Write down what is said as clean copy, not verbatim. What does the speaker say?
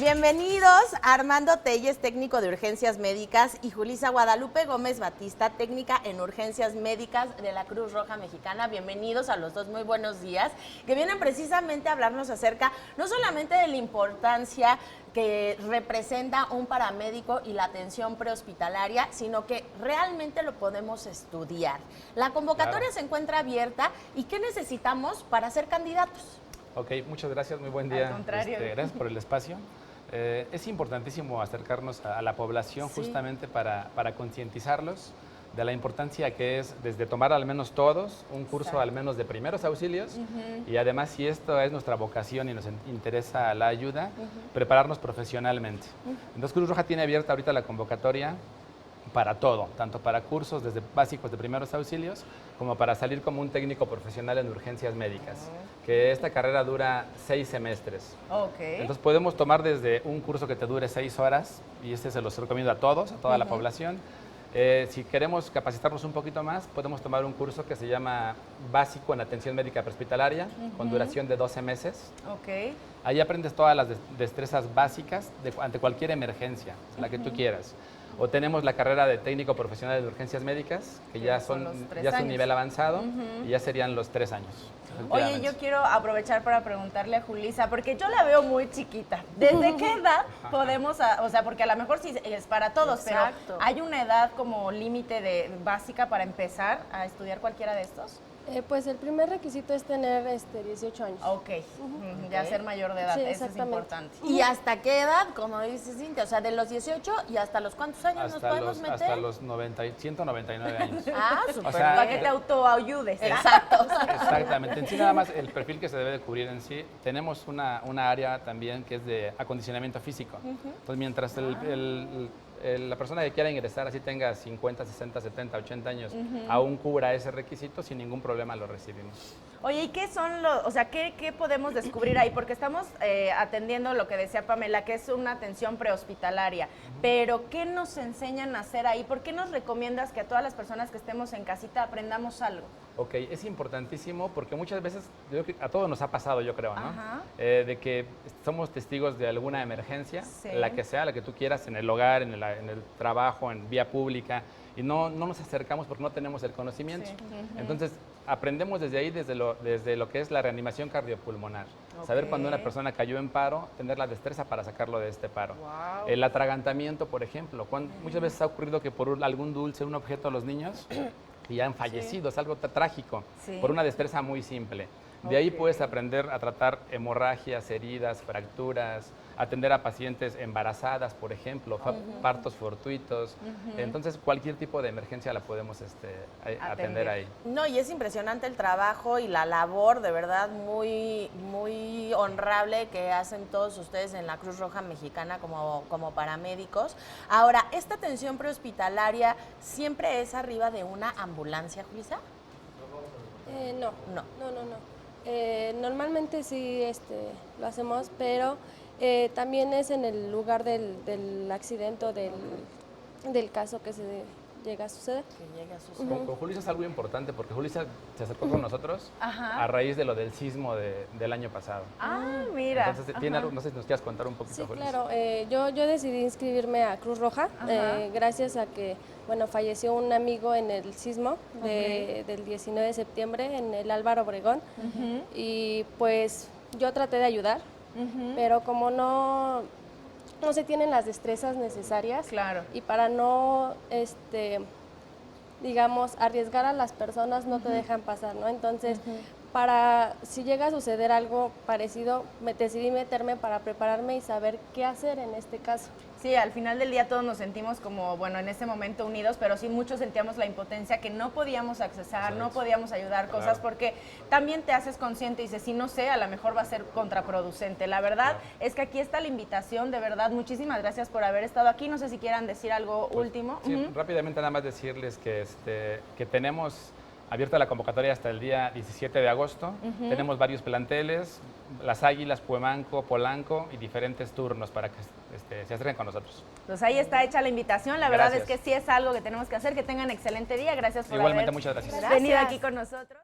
Bienvenidos Armando Telles, técnico de urgencias médicas, y Julissa Guadalupe Gómez Batista, técnica en urgencias médicas de la Cruz Roja Mexicana. Bienvenidos a los dos, muy buenos días, que vienen precisamente a hablarnos acerca no solamente de la importancia que representa un paramédico y la atención prehospitalaria, sino que realmente lo podemos estudiar. La convocatoria se encuentra abierta, ¿y qué necesitamos para ser candidatos? Ok, muchas gracias, muy buen día. Al contrario. Gracias por el espacio. Es importantísimo acercarnos a la población justamente para concientizarlos de la importancia que es desde tomar al menos todos un curso al menos de primeros auxilios y además, si esto es nuestra vocación y nos interesa la ayuda, prepararnos profesionalmente. Entonces Cruz Roja tiene abierta ahorita la convocatoria para todo, tanto para cursos desde básicos de primeros auxilios como para salir como un técnico profesional en urgencias médicas, que esta carrera dura 6 semestres. Entonces podemos tomar desde un curso que te dure 6 horas, y este se los recomiendo a todos, a toda la población. Si queremos capacitarnos un poquito más, podemos tomar un curso que se llama Básico en Atención Médica Prehospitalaria, con duración de 12 meses. Ahí aprendes todas las destrezas básicas ante cualquier emergencia, la que tú quieras. O tenemos la carrera de técnico profesional de urgencias médicas, que ya es un nivel avanzado, y ya serían los 3 años. Oye, yo quiero aprovechar para preguntarle a Julissa, porque yo la veo muy chiquita. ¿Desde qué edad podemos, o sea, porque a lo mejor sí es para todos, pero ¿hay una edad como límite básica para empezar a estudiar cualquiera de estos? Pues el primer requisito es tener 18 años. Ya ser mayor de edad, sí, eso es importante. ¿Y hasta qué edad, como dice Cintia? O sea, de los 18 y hasta los cuántos años nos podemos meter? Hasta los 199 años. Súper. O sea, para que te autoayudes. Exacto. Exactamente. En sí, nada más el perfil que se debe de cubrir en sí, tenemos una área también que es de acondicionamiento físico. Entonces, mientras la persona que quiera ingresar, así tenga 50, 60, 70, 80 años, aún cubra ese requisito, sin ningún problema lo recibimos. Oye, ¿y qué son los, o sea, qué podemos descubrir ahí? Porque estamos atendiendo lo que decía Pamela, que es una atención prehospitalaria, pero ¿qué nos enseñan a hacer ahí? ¿Por qué nos recomiendas que a todas las personas que estemos en casita aprendamos algo? Ok, es importantísimo porque muchas veces, a todos nos ha pasado, yo creo, ¿no? De que somos testigos de alguna emergencia, la que sea, la que tú quieras, en el hogar, en el trabajo, en vía pública, y no nos acercamos porque no tenemos el conocimiento. Entonces, aprendemos desde ahí, desde lo que es la reanimación cardiopulmonar. Saber cuando una persona cayó en paro, tener la destreza para sacarlo de este paro. El atragantamiento, por ejemplo. Muchas veces ha ocurrido que por algún dulce, un objeto a los niños, y han fallecido, es algo trágico, por una destreza muy simple. De ahí puedes aprender a tratar hemorragias, heridas, fracturas, atender a pacientes embarazadas, por ejemplo, partos fortuitos. Entonces, cualquier tipo de emergencia la podemos atender ahí. No, y es impresionante el trabajo y la labor, de verdad, muy, muy honrable que hacen todos ustedes en la Cruz Roja Mexicana como paramédicos. Ahora, ¿esta atención prehospitalaria siempre es arriba de una ambulancia, Julissa? No. Normalmente sí lo hacemos, pero también es en el lugar del accidente o del caso que se llega a suceder. Con Julissa es algo importante porque Julissa se acercó con nosotros a raíz de lo del sismo del año pasado. Mira. Entonces, no sé si nos quieras contar un poquito, Sí, Julissa. claro. Yo decidí inscribirme a Cruz Roja gracias a que, falleció un amigo en el sismo del 19 de septiembre en el Álvaro Obregón y pues yo traté de ayudar, pero como no se tienen las destrezas necesarias y para no, digamos, arriesgar a las personas no te dejan pasar, ¿no? Entonces, si llega a suceder algo parecido, decidí meterme para prepararme y saber qué hacer en este caso. Sí, al final del día todos nos sentimos como, en ese momento unidos, pero sí muchos sentíamos la impotencia que no podíamos accesar, no podíamos ayudar cosas, porque también te haces consciente y dices, si no sé, a lo mejor va a ser contraproducente. La verdad es que aquí está la invitación, de verdad, muchísimas gracias por haber estado aquí. No sé si quieran decir algo último. Sí, rápidamente nada más decirles que tenemos abierta la convocatoria hasta el día 17 de agosto. Tenemos varios planteles, Las Águilas, Puemanco, Polanco y diferentes turnos para que se acerquen con nosotros. Pues ahí está hecha la invitación. La verdad es que sí es algo que tenemos que hacer. Que tengan excelente día. Gracias por Igualmente, muchas gracias. venido aquí con nosotros.